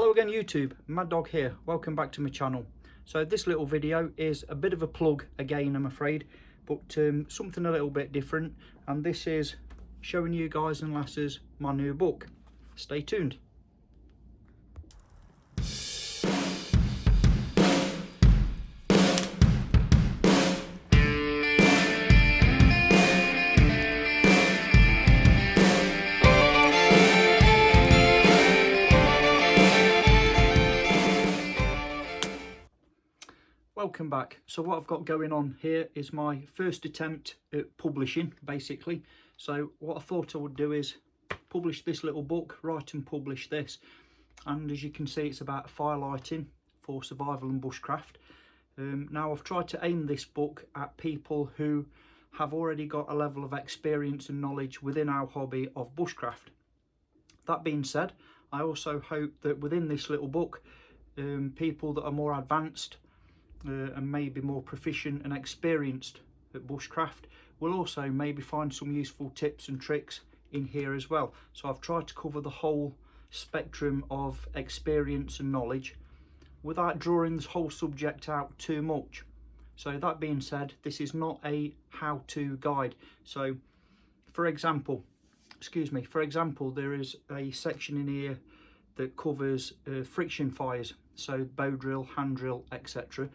Hello again YouTube, Mad Dog here, welcome back to my channel. So this little video is a bit of a plug again, I'm afraid, but something a little bit different, and this is showing you guys and lasses my new book. Stay tuned. Welcome back. So what I've got going on here is my first attempt at publishing, basically. So what I thought I would do is publish this little book, write and publish this. And as you can see, it's about firelighting for survival and bushcraft. Now I've tried to aim this book at people who have already got a level of experience and knowledge within our hobby of bushcraft. That being said, I also hope that within this little book, people that are more advanced and maybe more proficient and experienced at bushcraft will also maybe find some useful tips and tricks in here as well. So I've tried to cover the whole spectrum of experience and knowledge without drawing this whole subject out too much. So that being said, this is not a how-to guide. So for example, there is a section in here that covers friction fires, so bow drill, hand drill, etc.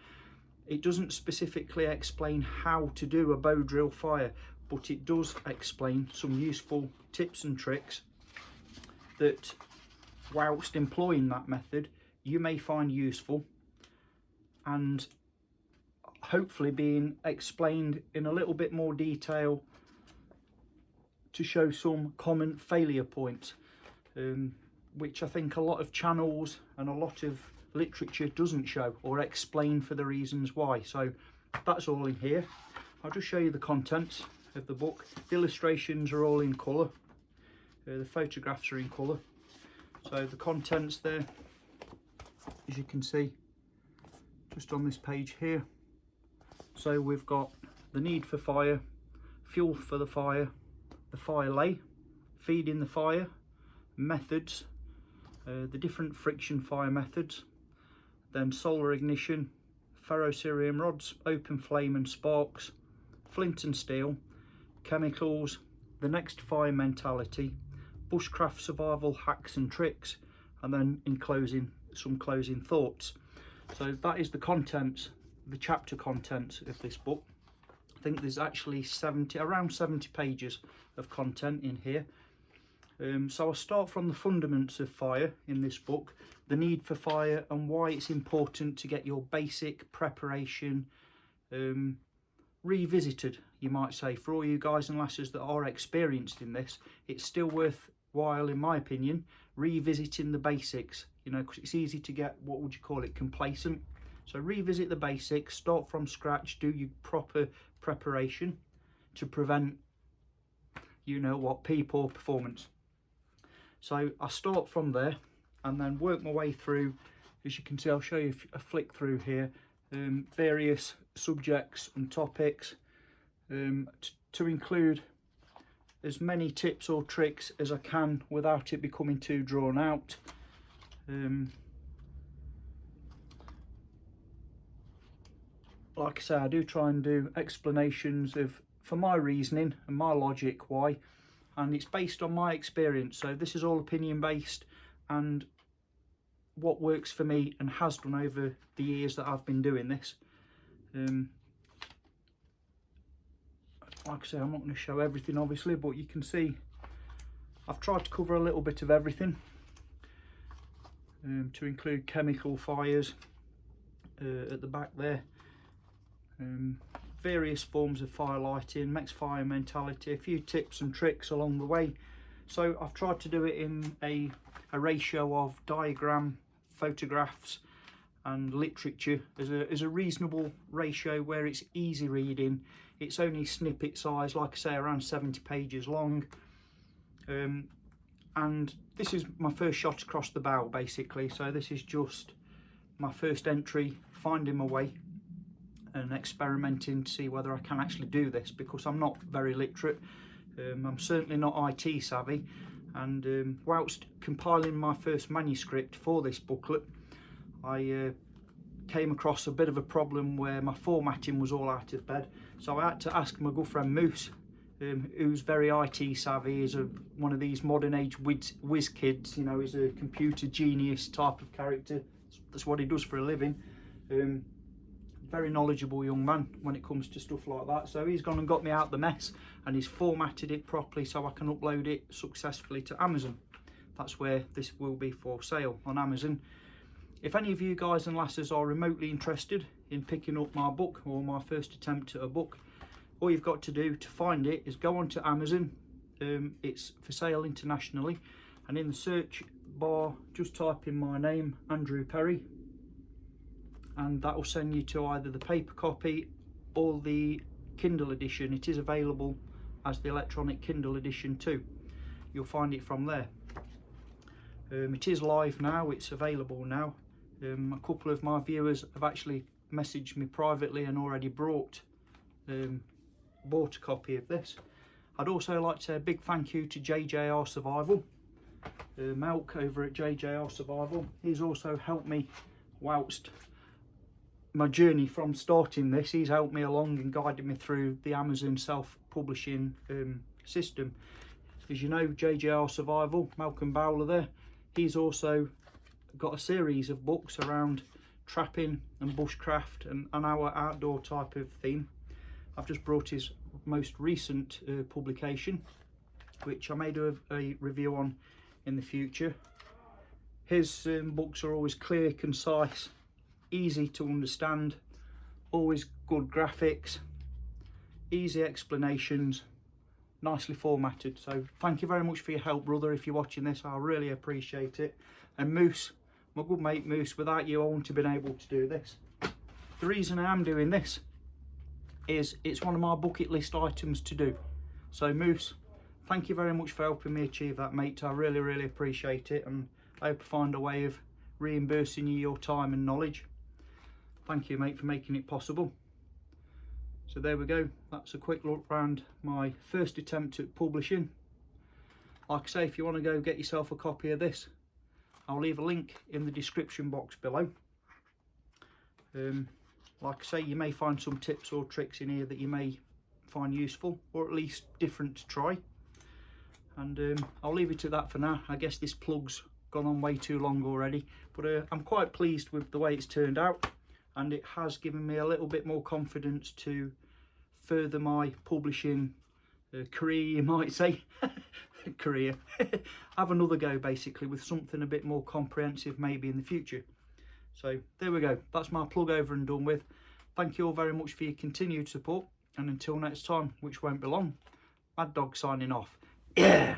It doesn't specifically explain how to do a bow drill fire, but it does explain some useful tips and tricks that, whilst employing that method, you may find useful and hopefully being explained in a little bit more detail to show some common failure points, which I think a lot of channels and a lot of literature doesn't show or explain for the reasons why. So that's all in here. I'll just show you the contents of the book. The illustrations are all in colour, the photographs are in colour. So the contents there, as you can see just on this page here. So we've got the need for fire, fuel for the fire lay, feeding the fire, methods, the different friction fire methods, then solar ignition, ferrocerium rods, open flame and sparks, flint and steel, chemicals, the next fire mentality, bushcraft survival hacks and tricks, and then in closing, some closing thoughts. So that is the contents, the chapter contents of this book. I think there's actually around 70 pages of content in here. So I'll start from the fundamentals of fire in this book, the need for fire and why it's important to get your basic preparation revisited, you might say. For all you guys and lasses that are experienced in this, it's still worthwhile, in my opinion, revisiting the basics, you know, because it's easy to get, what would you call it, complacent. So revisit the basics, start from scratch, do your proper preparation to prevent, you know what, poor performance. So I start from there and then work my way through. As you can see, I'll show you a flick through here, various subjects and topics, to include as many tips or tricks as I can without it becoming too drawn out. Like I say, I do try and do explanations for my reasoning and my logic why, and it's based on my experience. So this is all opinion based and what works for me and has done over the years that I've been doing this. Like I say, I'm not going to show everything obviously, but you can see I've tried to cover a little bit of everything, to include chemical fires at the back there, various forms of firelighting, max fire mentality, a few tips and tricks along the way. So I've tried to do it in a ratio of diagram, photographs and literature as a reasonable ratio where it's easy reading. It's only snippet size, like I say, around 70 pages long, and this is my first shot across the bow basically. So this is just my first entry, finding my way and experimenting to see whether I can actually do this, because I'm not very literate. I'm certainly not IT savvy, And whilst compiling my first manuscript for this booklet, I came across a bit of a problem where my formatting was all out of bed. So I had to ask my good friend Moose, who's very IT savvy, is one of these modern age whiz kids, you know, he's a computer genius type of character. That's what he does for a living. Very knowledgeable young man when it comes to stuff like that. So he's gone and got me out the mess, and he's formatted it properly so I can upload it successfully to Amazon. That's where this will be for sale, on Amazon. If any of you guys and lasses are remotely interested in picking up my book, or my first attempt at a book, all you've got to do to find it is go onto Amazon. It's for sale internationally, and in the search bar just type in my name, Andrew Perry, and that will send you to either the paper copy or the Kindle edition. It is available as the electronic Kindle edition too. You'll find it from there. It is live now, it's available now. A couple of my viewers have actually messaged me privately and already bought a copy of this. I'd also like to say a big thank you to JJR Survival, Melk over at JJR Survival. He's also helped me whilst my journey from starting this. He's helped me along and guided me through the Amazon self-publishing system. As you know, JJR Survival, Malcolm Bowler there, he's also got a series of books around trapping and bushcraft and our outdoor type of theme. I've just brought his most recent publication, which I may do a review on in the future. His books are always clear, concise, easy to understand, always good graphics, easy explanations, nicely formatted. So thank you very much for your help, brother. If you're watching this, I really appreciate it. And Moose, my good mate Moose, without you I wouldn't have been able to do this. The reason I am doing this is it's one of my bucket list items to do. So Moose, thank you very much for helping me achieve that, mate. I really appreciate it, and I hope to find a way of reimbursing you your time and knowledge. Thank you, mate, for making it possible. So there we go, that's a quick look around my first attempt at publishing. Like I say, if you want to go get yourself a copy of this, I'll leave a link in the description box below. Like I say, you may find some tips or tricks in here that you may find useful, or at least different to try. And I'll leave it at that for now. I guess this plug's gone on way too long already, but I'm quite pleased with the way it's turned out, and it has given me a little bit more confidence to further my publishing career, you might say. Career. Have another go basically with something a bit more comprehensive maybe in the future. So there we go, that's my plug over and done with. Thank you all very much for your continued support, and until next time, which won't be long, Mad Dog signing off. Yeah.